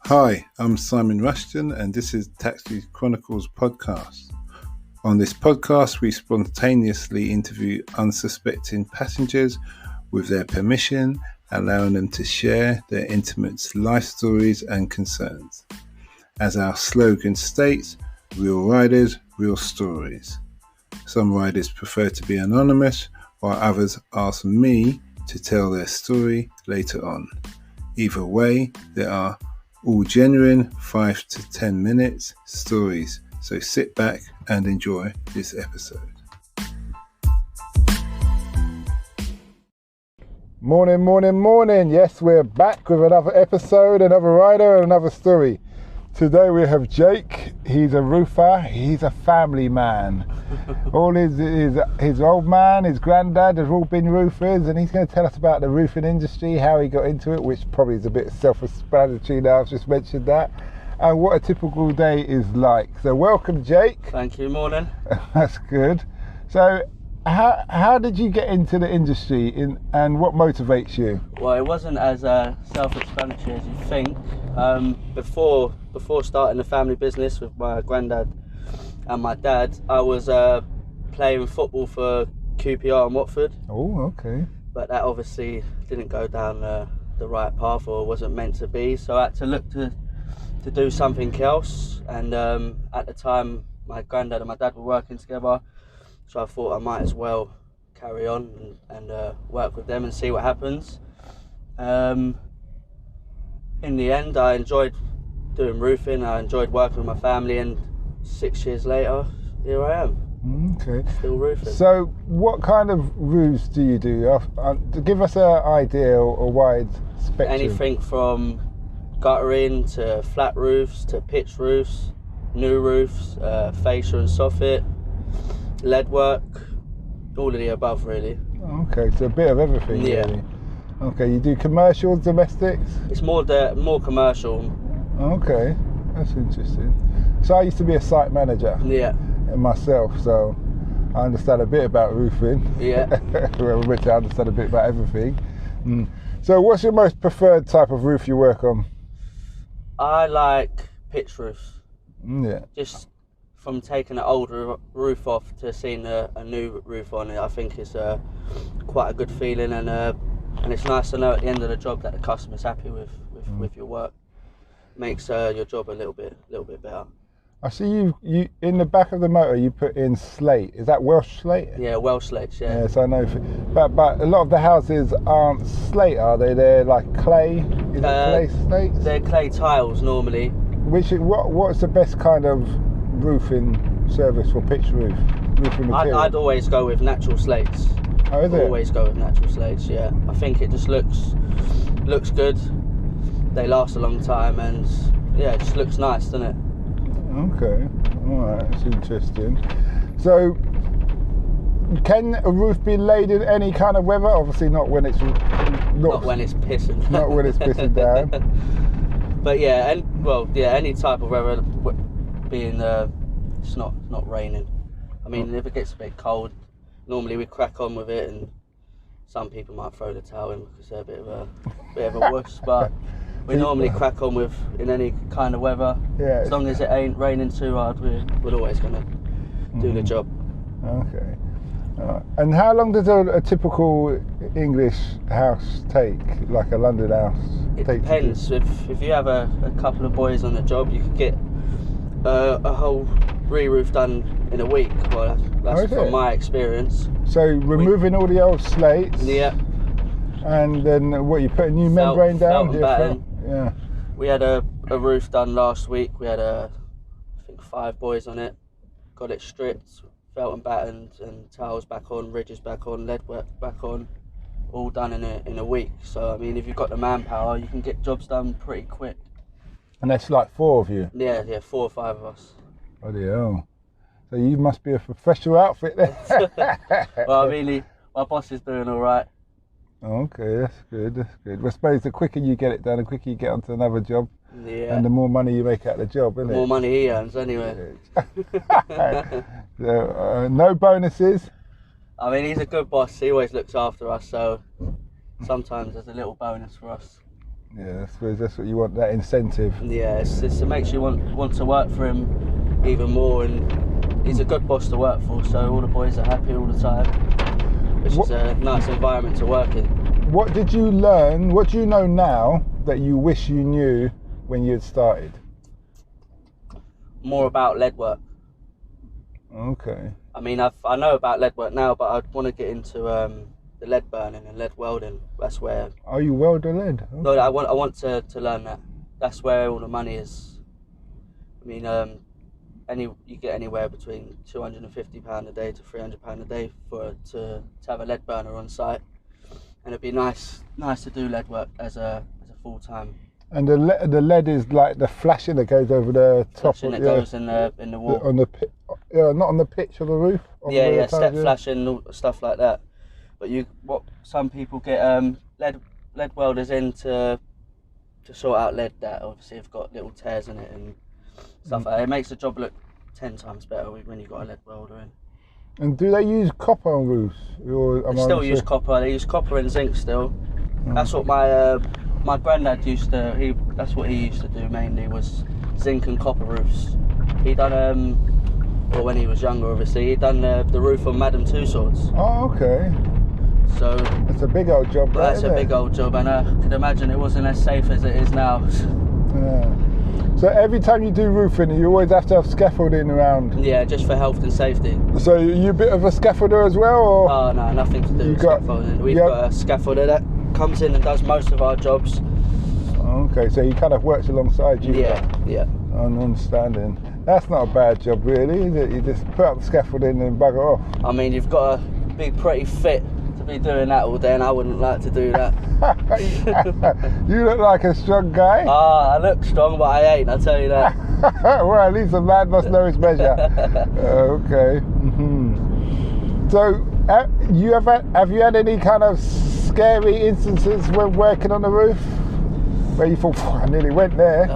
Hi, I'm Simon Rushton and this is Taxi Chronicles Podcast. On this podcast, we spontaneously interview unsuspecting passengers with their permission, allowing them to share their intimate life stories and concerns. As our slogan states, real riders, real stories. Some riders prefer to be anonymous, while others ask me to tell their story later on. Either way, there are all genuine 5 to 10 minutes stories, so sit back and enjoy this episode. Morning. Yes, we're back with another episode, another rider and another story. Today we have Jake. He's a roofer. He's a family man. All his old man, his granddad have all been roofers, and he's going to tell us about the roofing industry, how he got into it, which probably is a bit self-explanatory now. I've just mentioned that, and what a typical day is like. So welcome, Jake. Thank you. Morning. That's good. So how did you get into the industry, and what motivates you? Well, it wasn't as self-explanatory as you think. Before starting the family business with my granddad and my dad, I was playing football for QPR in Watford. Oh, okay. But that obviously didn't go down the right path, or wasn't meant to be. So I had to look to do something else. And at the time, my granddad and my dad were working together. So I thought I might as well carry on and work with them and see what happens. In the end, I enjoyed doing roofing. I enjoyed working with my family, and 6 years later, here I am. Okay. Still roofing. So what kind of roofs do you do? To give us an idea or wide spectrum. Anything from guttering to flat roofs to pitch roofs, new roofs, fascia and soffit, lead work, all of the above really. Okay, so a bit of everything. Yeah. Really. Okay, you do commercials, domestics? It's more commercial. Okay, that's interesting. So I used to be a site manager. Yeah. Myself, so I understand a bit about roofing. Yeah. Which I understand a bit about everything. So what's your most preferred type of roof you work on? I like pitch roofs. Yeah. Just from taking an old roof off to seeing a new roof on it, I think it's quite a good feeling, and it's nice to know at the end of the job that the customer's happy with your work. Makes your job a little bit better. I see you in the back of the motor. You put in slate. Is that Welsh slate? Yeah, Welsh slates. Yeah. Yes, I know. But a lot of the houses aren't slate, are they? They're like clay. Is it clay slates? They're clay tiles normally. What's the best kind of roofing service for pitch roofing material? I'd always go with natural slates. Oh, is it? Always go with natural slates. Yeah, I think it just looks good. They last a long time, and yeah, it just looks nice, doesn't it? Okay, all right, that's interesting. So, can a roof be laid in any kind of weather? Obviously, not when it's not when it's pissing. Not when it's pissing down. But yeah, any type of weather, being it's not raining. I mean, if it gets a bit cold, normally we crack on with it, and some people might throw the towel in because they're a bit of a wuss, but we normally crack on with in any kind of weather. Yeah. As long as it ain't raining too hard, we're always going to do the job. Okay. And how long does a typical English house take, like a London house? It depends. If you have a couple of boys on the job, you could get a whole re-roof done in a week. Well, that's from my experience. So removing all the old slates. Yeah. And then what, you put a new membrane down? Yeah. We had a roof done last week. We had I think 5 boys on it. Got it stripped, felt and battened, and tiles back on, ridges back on, lead work back on, all done in a week. So I mean, if you've got the manpower, you can get jobs done pretty quick. And that's like 4 of you? Yeah, 4 or 5 of us. Bloody hell. So you must be a professional outfit then. Well, really, my boss is doing all right. Okay, that's good. Well, I suppose the quicker you get it done, the quicker you get onto another job, yeah, and the more money you make out of the job, isn't it? The more money he earns, anyway. So, no bonuses? I mean, he's a good boss. He always looks after us, so sometimes there's a little bonus for us. Yeah, I suppose that's what you want, that incentive. Yeah, it makes you want to work for him even more, and he's a good boss to work for, so all the boys are happy all the time, which is a nice environment to work in. What did you learn, what do you know now that you wish you knew when you had started? More about lead work. Okay. I mean, I know about lead work now, but I'd want to get into the lead burning and lead welding. That's where... Oh, you weld the lead? Okay. No, I want to learn that. That's where all the money is. I mean, you get anywhere between £250 a day to £300 a day to have a lead burner on site, and it'd be nice to do lead work as a full time. And the lead is like the flashing that goes over the top. Flashing that goes in the wall. On the pit, not on the pitch or the roof. Yeah, step flashing, stuff like that. But some people get lead welders in to sort out lead that obviously have got little tears in it and stuff like that. It makes the job look 10 times better when you've got a lead welder in. And do they use copper on roofs? They still use copper. They use copper and zinc still. That's what my granddad used to. That's what he used to do mainly, was zinc and copper roofs. He done well, when he was younger, obviously, he done the roof on Madame Tussauds. Oh, okay. So it's a big old job. That's a big old job, and I could imagine it wasn't as safe as it is now. Yeah. So every time you do roofing, you always have to have scaffolding around? Yeah, just for health and safety. So you a bit of a scaffolder as well? Or? Oh no, nothing to do with scaffolding. We've got a scaffolder that comes in and does most of our jobs. Okay, so he kind of works alongside you? Yeah. I'm understanding. That's not a bad job really, is it? You just put up the scaffolding and bugger off. I mean, you've got to be pretty fit to be doing that all day, and I wouldn't like to do that. You look like a strong guy. I look strong, but I ain't, I'll tell you that. Well, at least a man must know his measure. Okay. Mm-hmm. So, have you had any kind of scary instances when working on the roof? Where you thought, I nearly went there?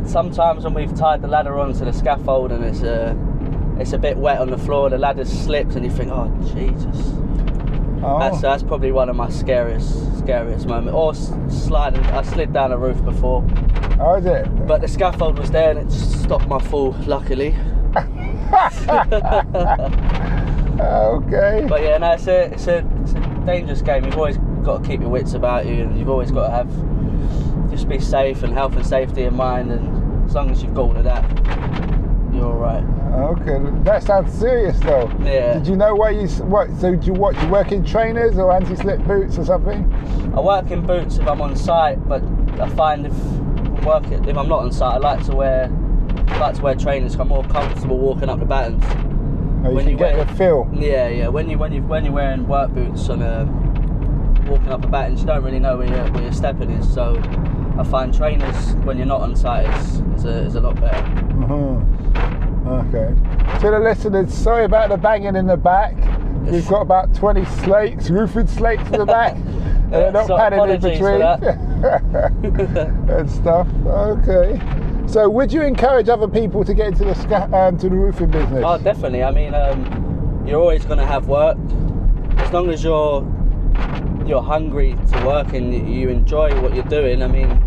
Sometimes when we've tied the ladder onto the scaffold and it's a bit wet on the floor, the ladder slips and you think, oh Jesus. Oh. That's probably one of my scariest moments. Or sliding, I slid down a roof before. Oh, is it? But the scaffold was there and it stopped my fall, luckily. Okay. But yeah, no, it's a dangerous game. You've always got to keep your wits about you, and you've always got to just be safe and health and safety in mind, and as long as you've got all of that, you're all right. Okay, that sounds serious though. Yeah. Did you know so do you work in trainers or anti-slip boots or something? I work in boots if I'm on site, but I find if I'm not on site, I like to wear trainers. I'm more comfortable walking up the battens. Oh, you get the feel. Yeah. When you're wearing work boots and walking up the battens, you don't really know where your stepping is. So I find trainers when you're not on site is a lot better. Mm-hmm. Okay. To the listeners, sorry about the banging in the back. We've got about 20 roofing slates in the back. They're not padded in between. And stuff. Okay. So would you encourage other people to get into the roofing business? Oh, definitely. I mean, you're always going to have work. As long as you're hungry to work and you enjoy what you're doing, I mean,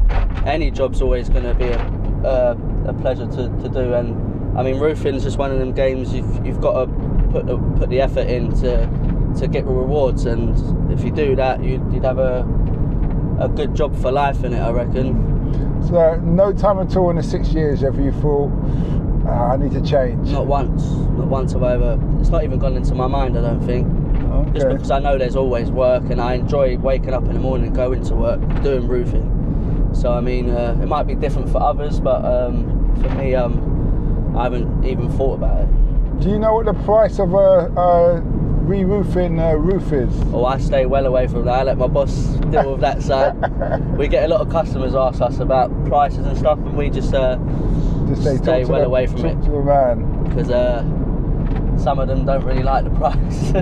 any job's always going to be a pleasure to do. And I mean, roofing's just one of them games you've got to put the effort in to get the rewards, and if you do that, you'd have a good job for life in it, I reckon. So no time at all in the 6 years have you thought, I need to change? Not once have I ever. It's not even gone into my mind, I don't think. Okay. Just because I know there's always work, and I enjoy waking up in the morning and going to work doing roofing. So I mean, it might be different for others, but for me, I haven't even thought about it. Do you know what the price of a re-roofing roof is? Oh, I stay well away from that. I let my boss deal with that side. We get a lot of customers ask us about prices and stuff, and we just stay well away from it. Talk to the man. Because some of them don't really like the price.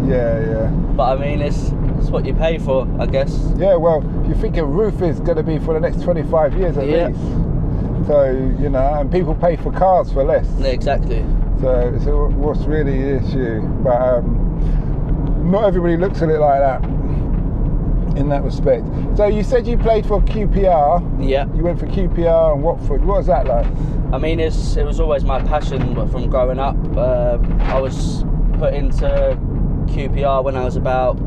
Yeah. But I mean, it's what you pay for, I guess. Yeah, well, you think a roof is going to be for the next 25 years at least. So, and people pay for cars for less. Yeah, exactly. So what's really the issue? But not everybody looks at it like that. in that respect. So you said you played for QPR. Yeah. You went for QPR and Watford. What was that like? I mean, it was always my passion from growing up. I was put into QPR when I was about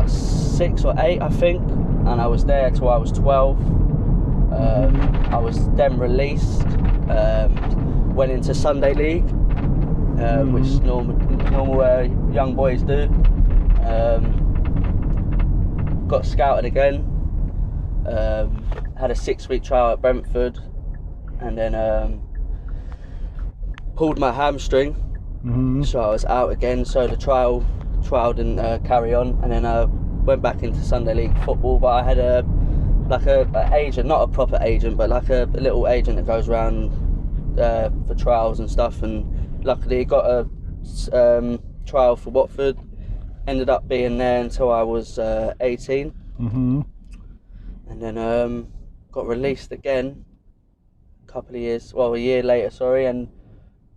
6 or 8, I think, and I was there till I was 12. I was then released, went into Sunday League, which normal young boys do. Got scouted again, had a 6-week trial at Brentford, and then pulled my hamstring, so I was out again. So the trial didn't carry on, and then I went back into Sunday League football. But I had a agent, not a proper agent, but like a little agent that goes around for trials and stuff. And luckily got a trial for Watford. Ended up being there until I was 18, and then got released again a year later, and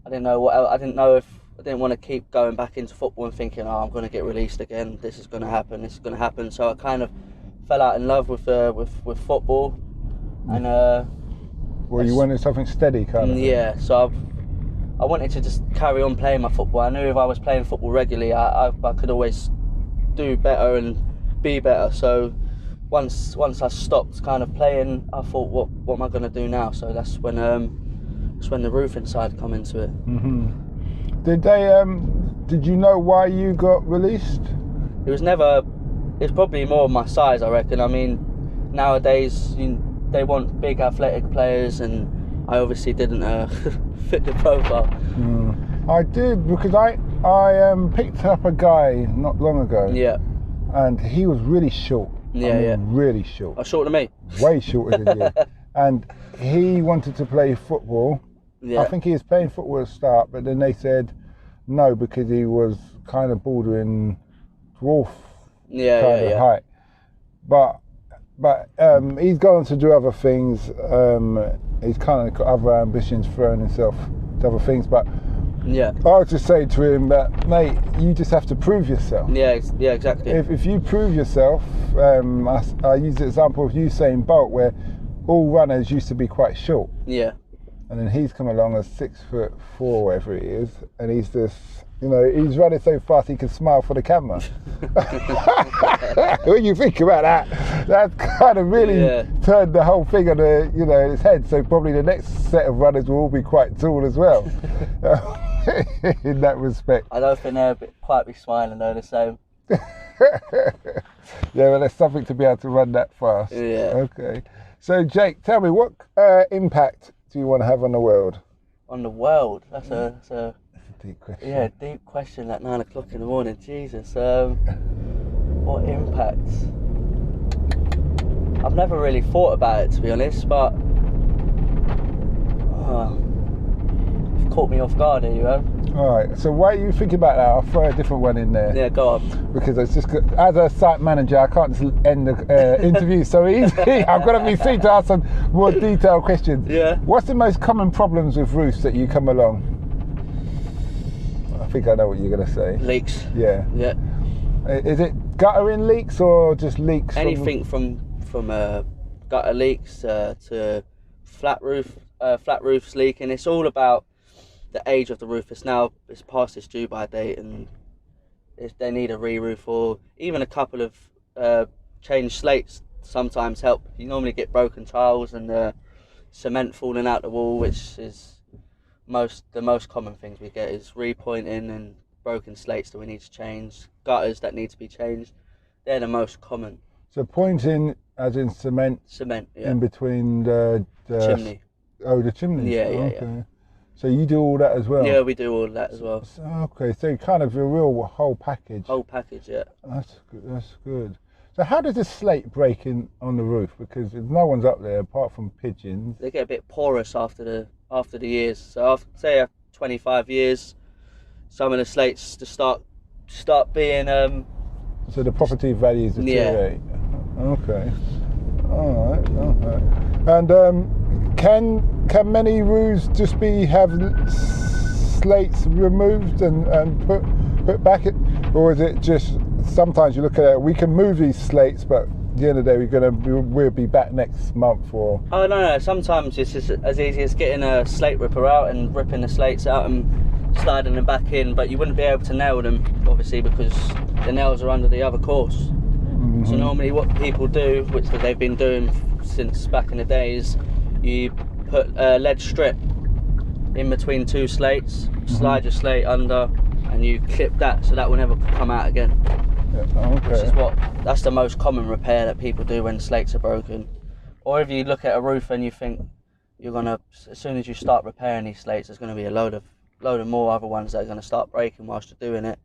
I didn't know I didn't want to keep going back into football and thinking, oh, I'm going to get released again, this is going to happen. So I kind of fell out in love with football, and you wanted something steady, kind of. Yeah, so I wanted to just carry on playing my football. I knew if I was playing football regularly, I could always do better and be better. So once I stopped kind of playing, I thought, what am I going to do now? So that's when the roofing side come into it. Did you know why you got released? It's probably more of my size, I reckon. I mean, nowadays they want big athletic players, and I obviously didn't fit the profile. I did, because I picked up a guy not long ago. Yeah. And he was really short. Really short. Oh, shorter than me? Way shorter than you. And he wanted to play football. Yeah. I think he was playing football at the start, but then they said no because he was kind of bordering dwarf kind of height. But he's gone on to do other things. He's kind of got other ambitions, throwing himself to other things. But I was just saying to him that, mate, you just have to prove yourself. Yeah, exactly. If you prove yourself, I use the example of Usain Bolt, where all runners used to be quite short. Yeah. And then he's come along as 6'4", whatever he is, and he's just, he's running so fast he can smile for the camera. When you think about that, that's kind of really turned the whole thing on its head. So probably the next set of runners will all be quite tall as well. In that respect. I don't think they'll quite be smiling though the same. Yeah, well, there's something to be able to run that fast. Yeah. Okay. So Jake, tell me, what impact do you want to have on the world? On the world? That's a deep question. Yeah, deep question at 9 o'clock in the morning. Jesus. What impact? I've never really thought about it, to be honest, but you've caught me off guard here, you have. All right, so while you think about that, I'll throw a different one in there. Yeah, go on. Because it's just, as a site manager, I can't just end the interview so easy. I've got to be free to ask some more detailed questions. Yeah. What's the most common problems with roofs that you come along? I think I know what you're going to say. Leaks. Yeah. Yeah. Is it guttering leaks or just leaks? Anything from gutter leaks to flat roofs leaking. It's all about the age of the roof. It's past its due by date, and they need a re-roof, or even a couple of changed slates sometimes help. You normally get broken tiles and cement falling out the wall, which is the most common things we get is repointing and broken slates that we need to change, gutters that need to be changed. They're the most common. So pointing as in cement? Cement, yeah. In between the chimney. Oh, the chimney? Yeah, okay. Yeah. So you do all that as well? Yeah, we do all of that as well. Okay, so kind of a real whole package. Whole package, yeah. That's good. So how does the slate break in on the roof? Because no one's up there apart from pigeons. They get a bit porous after the years. So after, say, 25 years, some of the slates just start being. So the property values deteriorate. Yeah. Okay. All right. And can many roofs just have slates removed and put back, or is it just sometimes you look at it, we can move these slates, but at the end of the day, we'll be back next month or... Oh, no. Sometimes it's just as easy as getting a slate ripper out and ripping the slates out and sliding them back in, but you wouldn't be able to nail them, obviously, because the nails are under the other course. Mm-hmm. So normally what people do, which they've been doing since back in the days, you put a lead strip in between two slates, slide your slate under, and you clip that so that will never come out again. Yeah, okay. Which is that's the most common repair that people do when slates are broken. Or if you look at a roof and you think you're gonna, as soon as you start repairing these slates, there's gonna be a load of more other ones that are gonna start breaking whilst you're doing it.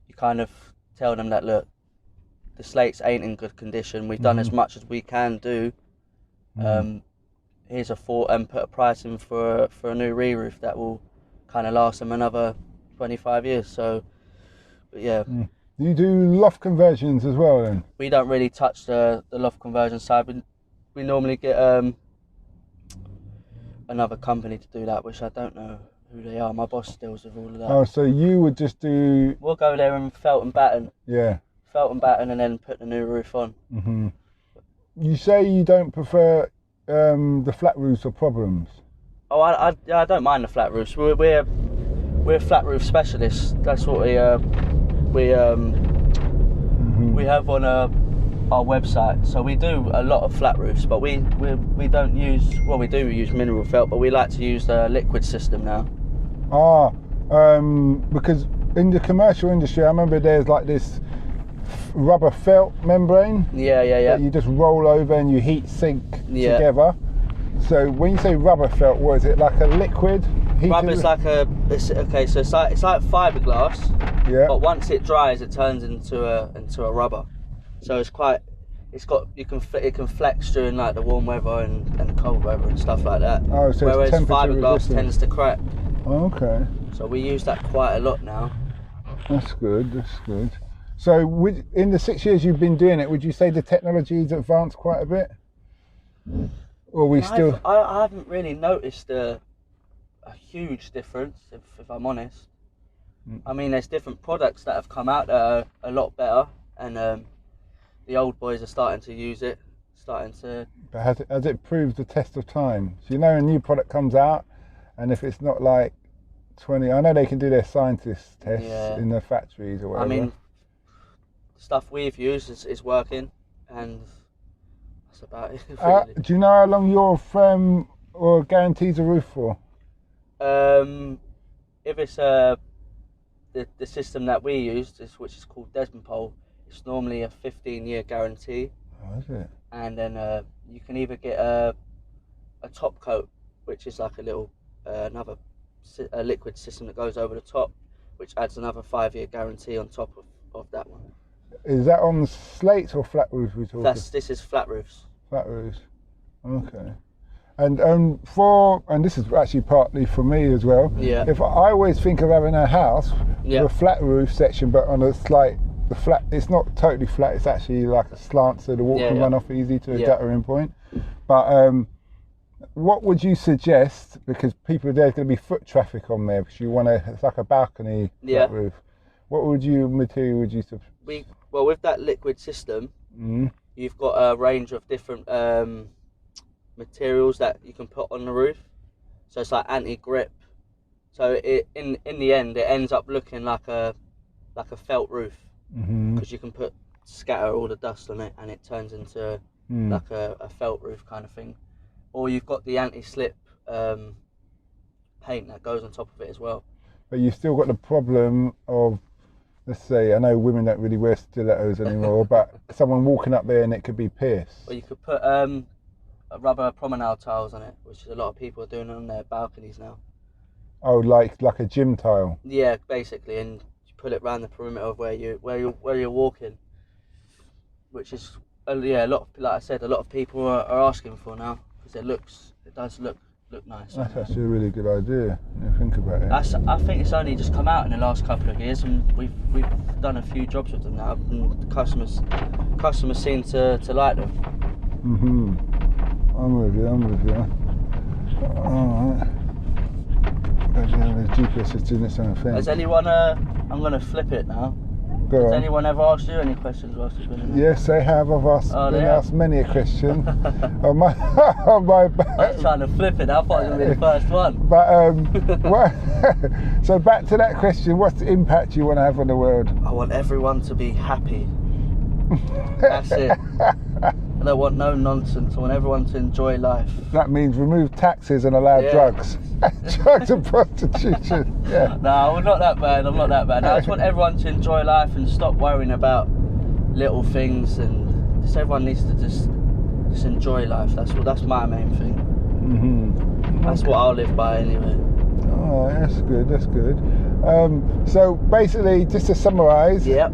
You kind of tell them that, look, the slates ain't in good condition. We've done as much as we can do. Here's a thought, and put a price in for a new re-roof that will kind of last them another 25 years. So, but yeah. You do loft conversions as well then? We don't really touch the loft conversion side. We normally get another company to do that, which I don't know who they are. My boss deals with all of that. Oh, so you would just do... We'll go there and felt and batten. Yeah. Felt and batten and then put the new roof on. Mm-hmm. You say you don't prefer the flat roofs or problems? Oh, I don't mind the flat roofs. We're flat roof specialists. That's what we have on our website. So we do a lot of flat roofs, but we don't use, well, we do use mineral felt, but we like to use the liquid system now. Because in the commercial industry, I remember there's like this rubber felt membrane. Yeah. That you just roll over and you heat sink together. So when you say rubber felt, what is it, like a liquid? Rubber's like it's like fiberglass. Yeah. But once it dries, it turns into a rubber. So it can flex during like the warm weather and cold weather and stuff like that. Oh, so whereas it's fiberglass resistant. tends to crack. Okay. So we use that quite a lot now. That's good. So in the 6 years you've been doing it, would you say the technology's advanced quite a bit? Or I haven't really noticed a huge difference, if I'm honest. I mean, there's different products that have come out that are a lot better, and the old boys are starting to use it, But has it proved the test of time? So a new product comes out, and if it's not like 20, I know they can do their scientist tests in their factories or whatever. I mean, stuff we've used is working, and that's about it. Really. Do you know how long your firm or guarantees a roof for? If it's the system that we use, which is called Desmond Pole, it's normally a 15-year guarantee. Oh, is it? And then you can either get a top coat, which is like a little another liquid system that goes over the top, which adds another 5-year guarantee on top of that one. Is that on slates or flat roofs we're talking? This is flat roofs. Flat roofs. Okay. And this is actually partly for me as well. Yeah. If I always think of having a house with a flat roof section, but on a slight, the flat, it's not totally flat. It's actually like a slant, so the water can run off easy to a guttering point. But what would you suggest? Because there's going to be foot traffic on there. Because it's like a balcony flat roof. What material would you suggest? Well, with that liquid system, you've got a range of different materials that you can put on the roof. So it's like anti-grip. So in the end, it ends up looking like a felt roof, because you can scatter all the dust on it, and it turns into like a felt roof kind of thing. Or you've got the anti-slip paint that goes on top of it as well. But you've still got the problem of, let's say, I know women don't really wear stilettos anymore, but someone walking up there and it could be pierced. Or you could put rubber promenade tiles on it, which a lot of people are doing on their balconies now. Oh, like a gym tile. Yeah, basically, and you put it around the perimeter of where you're walking, which is a lot. Like I said, a lot of people are asking for now, because it does look nice. That's actually a really good idea. When you think about it. I think it's only just come out in the last couple of years, and we've done a few jobs with them now, and the customers seem to like them. I'm with you. Alright. There's GPS is doing its own thing. Has anyone I'm gonna flip it now. Go Has on. anyone ever asked you any questions whilst you've been in there? Yes, they have. I've been asked many a question. on my I was trying to flip it. I thought it was going to be the first one. But so back to that question: what's the impact you want to have on the world? I want everyone to be happy. That's it. I don't want no nonsense. I want everyone to enjoy life. That means remove taxes and allow drugs. Drugs and prostitution. Yeah. No, I'm not that bad. I'm not that bad. I just want everyone to enjoy life and stop worrying about little things, and just everyone needs to just enjoy life. That's my main thing. Mm-hmm. That's what I'll live by anyway. Oh, that's good. That's good. So basically, just to summarise. Yep.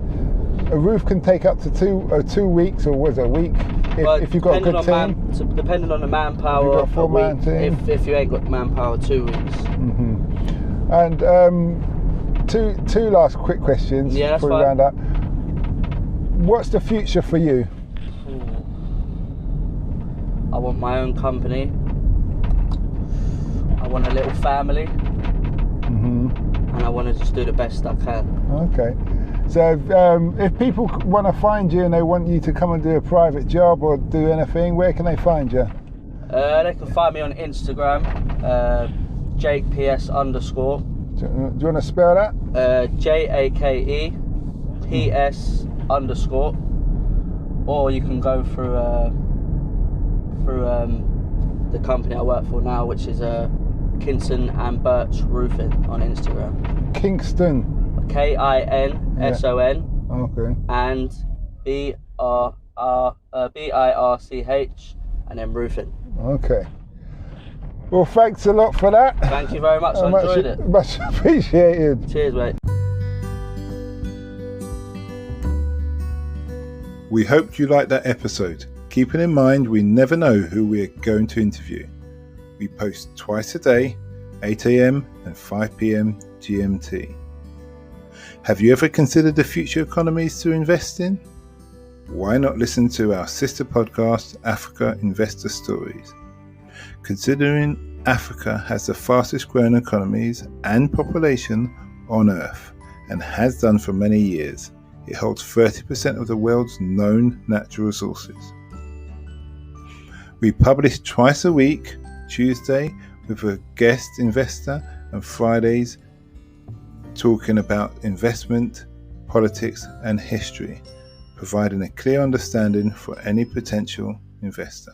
A roof can take up to 2 weeks, or was it a week? If you've got a good team. Depending on the manpower, if you've got a 4-man team. If you ain't got manpower, 2 weeks. Mm-hmm. And two last quick questions before we round up. What's the future for you? I want my own company. I want a little family. Mm-hmm. And I want to just do the best I can. Okay. So if people want to find you and they want you to come and do a private job or do anything, where can they find you? They can find me on Instagram, JakePS_. Do you want to spell that? JakePS_. Or you can go through the company I work for now, which is Kingston and Birch Roofing on Instagram. Kingston. KINSON. Okay. And BIRCH and then roofing. Okay. Well, thanks a lot for that. Thank you very much. I enjoyed it. Much appreciated. Cheers, mate. We hope you liked that episode. Keeping in mind, we never know who we're going to interview. We post twice a day, 8 a.m. and 5 p.m. GMT. Have you ever considered the future economies to invest in? Why not listen to our sister podcast, Africa Investor Stories? Considering Africa has the fastest growing economies and population on Earth and has done for many years, it holds 30% of the world's known natural resources. We publish twice a week, Tuesday with a guest investor and Fridays talking about investment, politics and history, providing a clear understanding for any potential investor.